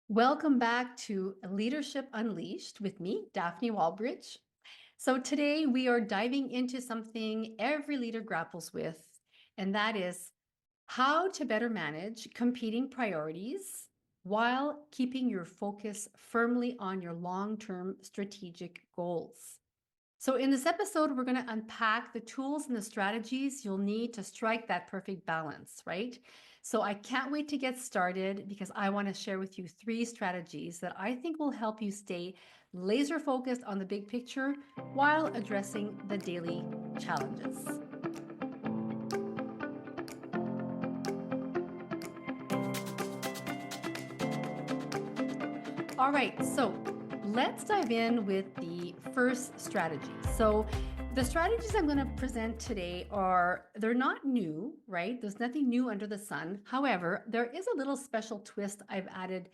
Welcome back to Leadership Unleashed with me, Daphne Walbridge. So, today we are diving into something every leader grapples with, and that is how to better manage competing priorities while keeping your focus firmly on your long term strategic goals. So, in this episode, we're going to unpack the tools and the strategies you'll need to strike that perfect balance, right? So, I can't wait to get started because I want to share with you three strategies that I think will help you stay laser focused on the big picture while addressing the daily challenges. All right, so let's dive in with the first strategy. So, the strategies I'm going to present today they're not new, right? There's nothing new under the sun. However, there is a little special twist I've added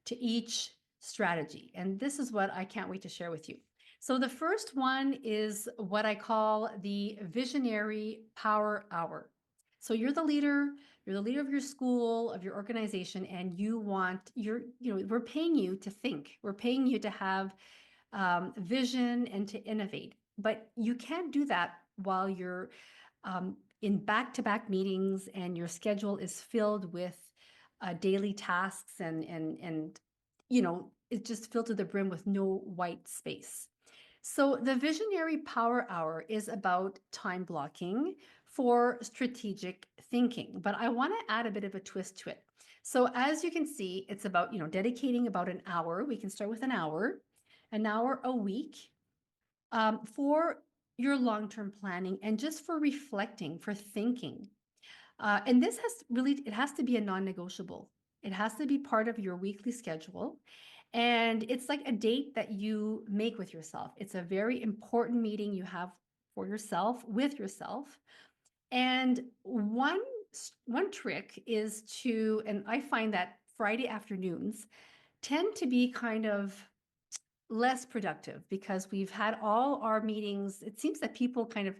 to each strategy, and this is what I can't wait to share with you. So, the first one is what I call the visionary power hour. So, you're the leader of your school, of your organization, and we're paying you to think. We're paying you to have vision and to innovate. But you can't do that while you're in back-to-back meetings and your schedule is filled with daily tasks and it's just filled to the brim with no white space. So the Visionary Power Hour is about time blocking for strategic thinking, but I want to add a bit of a twist to it. So as you can see, it's about, dedicating about an hour. We can start with an hour a week for your long-term planning and just for reflecting, for thinking. And this it has to be a non-negotiable. It has to be part of your weekly schedule. And it's like a date that you make with yourself. It's a very important meeting you have for yourself, with yourself. And one trick is and I find that Friday afternoons tend to be kind of less productive because we've had all our meetings. It seems that people kind of,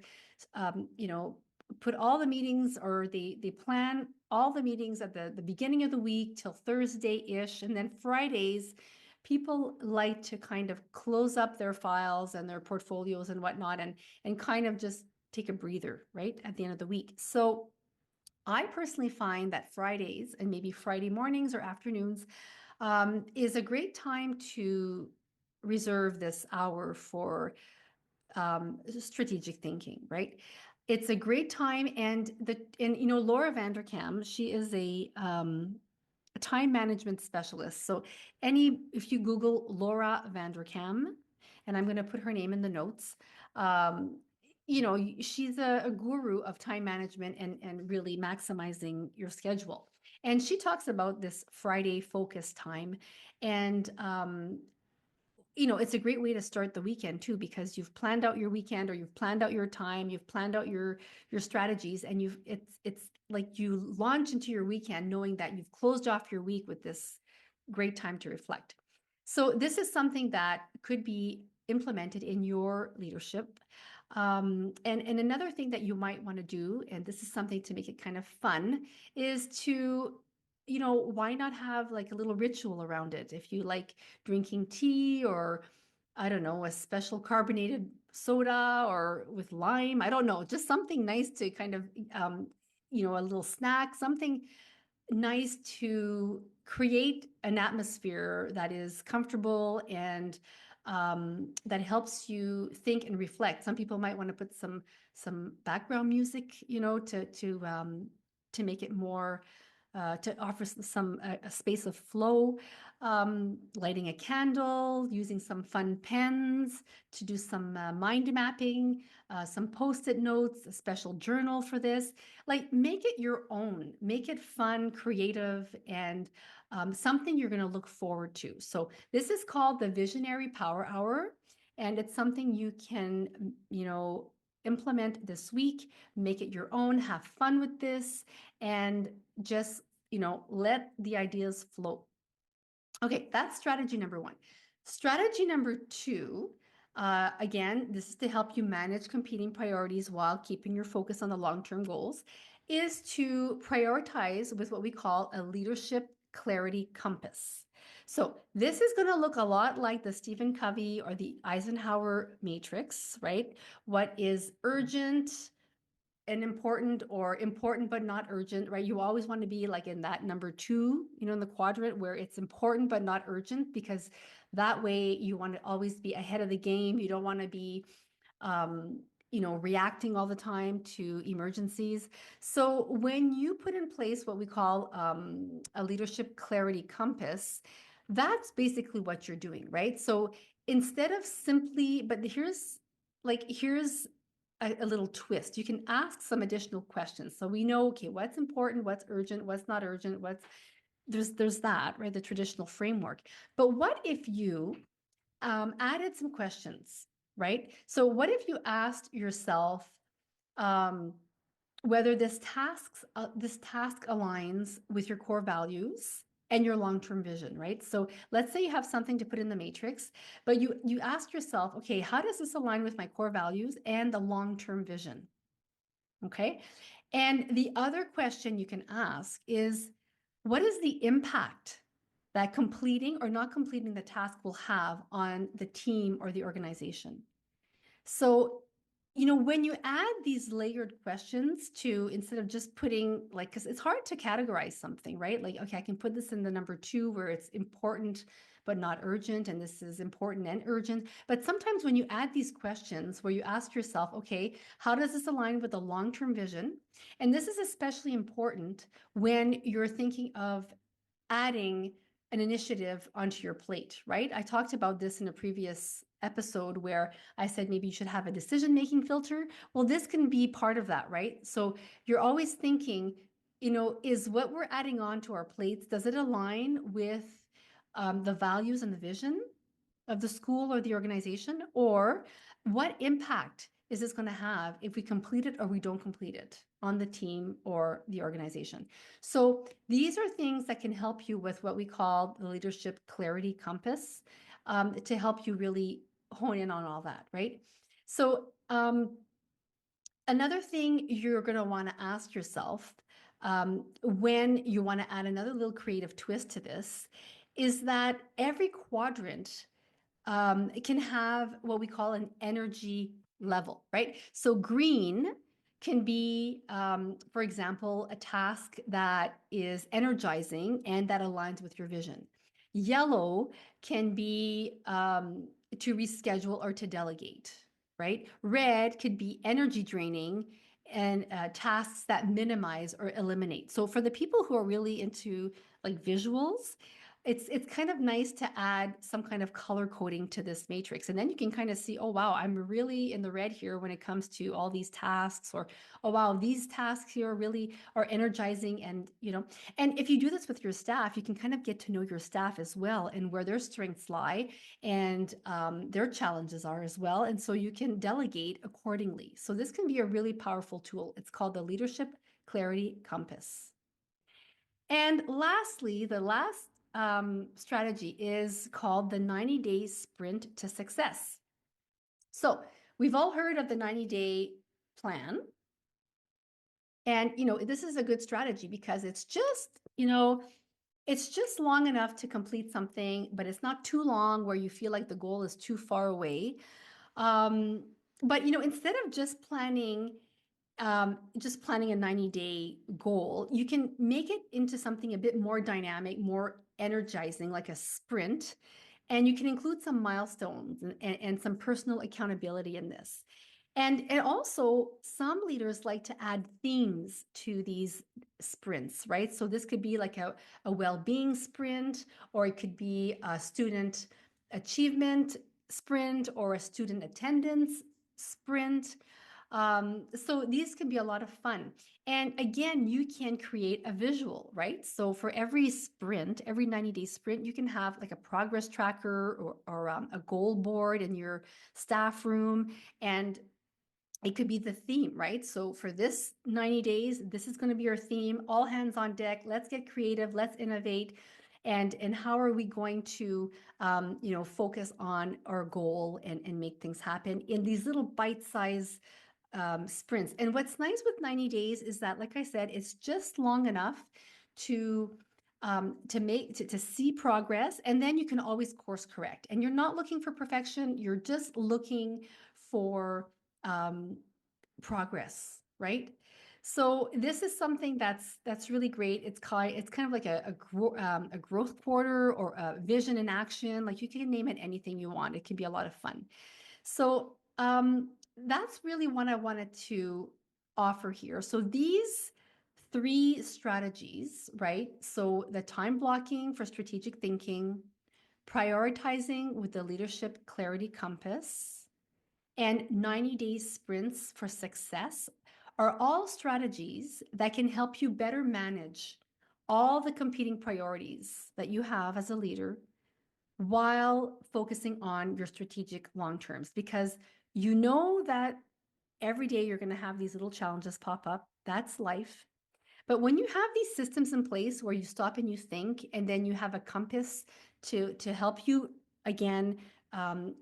um, you know, put all the meetings or they plan all the meetings at the beginning of the week till Thursday-ish. And then Fridays, people like to kind of close up their files and their portfolios and whatnot and kind of just take a breather, right, at the end of the week. So I personally find that Fridays and maybe Friday mornings or afternoons is a great time to reserve this hour for strategic thinking, right? It's a great time, and Laura Vanderkam, she is a time management specialist. So if you Google Laura Vanderkam, and I'm going to put her name in the notes, um, she's a guru of time management and really maximizing your schedule. And she talks about this Friday focus time. And it's a great way to start the weekend too, because you've planned out your weekend or you've planned out your time, you've planned out your strategies, and it's like you launch into your weekend knowing that you've closed off your week with this great time to reflect. So this is something that could be implemented in your leadership. And another thing that you might want to do, and this is something to make it kind of fun, is to why not have like a little ritual around it? If you like drinking tea or, I don't know, a special carbonated soda or with lime, I don't know, just something nice to kind of, a little snack, something nice to create an atmosphere that is comfortable and that helps you think and reflect. Some people might want to put some background music, to make it more to offer a space of flow, lighting a candle, using some fun pens to do some mind mapping, some post-it notes, a special journal for this. Like, make it your own, make it fun, creative, and something you're going to look forward to. So this is called the Visionary Power Hour, and it's something you can, implement this week, make it your own, have fun with this, and just, let the ideas flow. Okay, that's strategy number one. Strategy number two, again, this is to help you manage competing priorities while keeping your focus on the long-term goals, is to prioritize with what we call a leadership clarity compass. So this is going to look a lot like the Stephen Covey or the Eisenhower matrix, right? What is urgent and important, or important but not urgent, right? You always want to be like in that number two, in the quadrant where it's important but not urgent, because that way you want to always be ahead of the game. You don't want to be um, reacting all the time to emergencies. So when you put in place what we call a leadership clarity compass, that's basically what you're doing, right? So instead of simply, but here's a little twist. You can ask some additional questions. So we know, okay, what's important, what's urgent, what's not urgent, there's that, right? The traditional framework. But what if you added some questions, right? So what if you asked yourself um, whether this task aligns with your core values and your long-term vision, right? So let's say you have something to put in the matrix, but you ask yourself, okay, how does this align with my core values and the long-term vision? Okay. And the other question you can ask is, what is the impact that completing or not completing the task will have on the team or the organization? So, when you add these layered questions to, instead of just putting like, because it's hard to categorize something, right? Like, okay, I can put this in the number two where it's important but not urgent, and this is important and urgent. But sometimes when you add these questions where you ask yourself, okay, how does this align with the long-term vision? And this is especially important when you're thinking of adding an initiative onto your plate, right? I talked about this in a previous episode where I said maybe you should have a decision-making filter. Well, this can be part of that, right? So you're always thinking, is what we're adding on to our plates, does it align with the values and the vision of the school or the organization? Or what impact is this going to have if we complete it or we don't complete it on the team or the organization? So these are things that can help you with what we call the leadership clarity compass, to help you really hone in on all that, right? So another thing you're going to want to ask yourself when you want to add another little creative twist to this is that every quadrant it can have what we call an energy level, right? So green can be, for example, a task that is energizing and that aligns with your vision. Yellow can be to reschedule or to delegate, right? Red could be energy draining and tasks that minimize or eliminate. So for the people who are really into like visuals, it's kind of nice to add some kind of color coding to this matrix. And then you can kind of see, oh, wow, I'm really in the red here when it comes to all these tasks, or, oh, wow, these tasks here really are energizing. And if you do this with your staff, you can kind of get to know your staff as well and where their strengths lie and their challenges are as well. And so you can delegate accordingly. So this can be a really powerful tool. It's called the Leadership Clarity Compass. And lastly, the last strategy is called the 90-day sprint to success. So we've all heard of the 90-day plan. And, this is a good strategy because it's just long enough to complete something, but it's not too long where you feel like the goal is too far away. But, instead of just planning a 90-day goal, you can make it into something a bit more dynamic, more energizing, like a sprint. And you can include some milestones and some personal accountability in this. And also, some leaders like to add themes to these sprints, right? So this could be like a well-being sprint, or it could be a student achievement sprint, or a student attendance sprint. So these can be a lot of fun. And again, you can create a visual, right? So for every sprint, every 90-day sprint, you can have like a progress tracker or a goal board in your staff room. And it could be the theme, right? So for this 90 days, this is going to be our theme, all hands on deck. Let's get creative, let's innovate. And how are we going to, focus on our goal and make things happen in these little bite-sized sprints. And what's nice with 90 days is that, like I said, it's just long enough to to see progress, and then you can always course correct. And you're not looking for perfection, you're just looking for um, progress, right? So this is something that's really great. It's kind of like a growth quarter or a vision in action. Like you can name it anything you want. It can be a lot of fun. So that's really what I wanted to offer here. So these three strategies, right? So the time blocking for strategic thinking, prioritizing with the leadership clarity compass, and 90-day sprints for success are all strategies that can help you better manage all the competing priorities that you have as a leader while focusing on your strategic long terms, because you know that every day you're going to have these little challenges pop up. That's life. But when you have these systems in place where you stop and you think, and then you have a compass to help you again, um,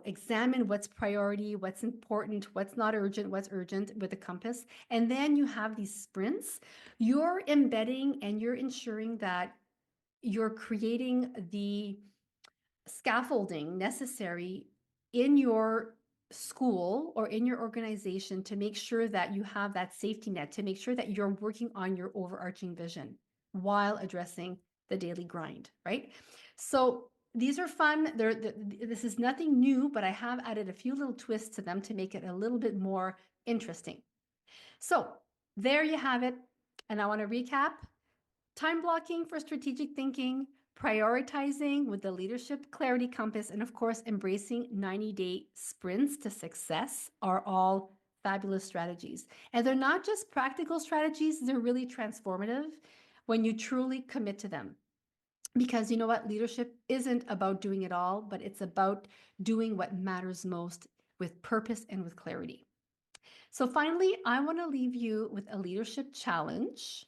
examine what's priority, what's important, what's not urgent, what's urgent with a compass, and then you have these sprints, you're embedding and you're ensuring that you're creating the scaffolding necessary in your school or in your organization to make sure that you have that safety net, to make sure that you're working on your overarching vision while addressing the daily grind, right? So these are fun. This is nothing new, but I have added a few little twists to them to make it a little bit more interesting. So there you have it. And I want to recap: time blocking for strategic thinking, prioritizing with the leadership clarity compass, and of course, embracing 90-day sprints to success are all fabulous strategies. And they're not just practical strategies, they're really transformative when you truly commit to them. Because you know what? Leadership isn't about doing it all, but it's about doing what matters most with purpose and with clarity. So finally, I want to leave you with a leadership challenge.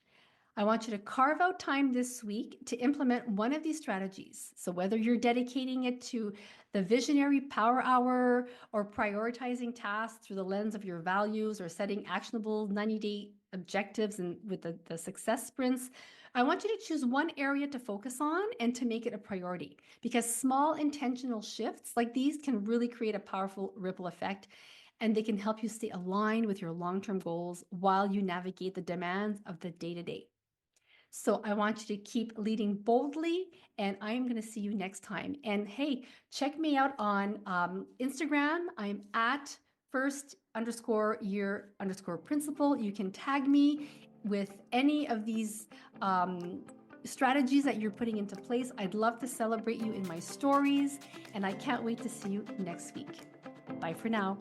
I want you to carve out time this week to implement one of these strategies. So whether you're dedicating it to the visionary power hour or prioritizing tasks through the lens of your values or setting actionable 90-day objectives and with the success sprints, I want you to choose one area to focus on and to make it a priority, because small intentional shifts like these can really create a powerful ripple effect, and they can help you stay aligned with your long-term goals while you navigate the demands of the day-to-day. So I want you to keep leading boldly, and I'm going to see you next time. And hey, check me out on Instagram. I'm at first_year_principal. You can tag me with any of these strategies that you're putting into place. I'd love to celebrate you in my stories, and I can't wait to see you next week. Bye for now.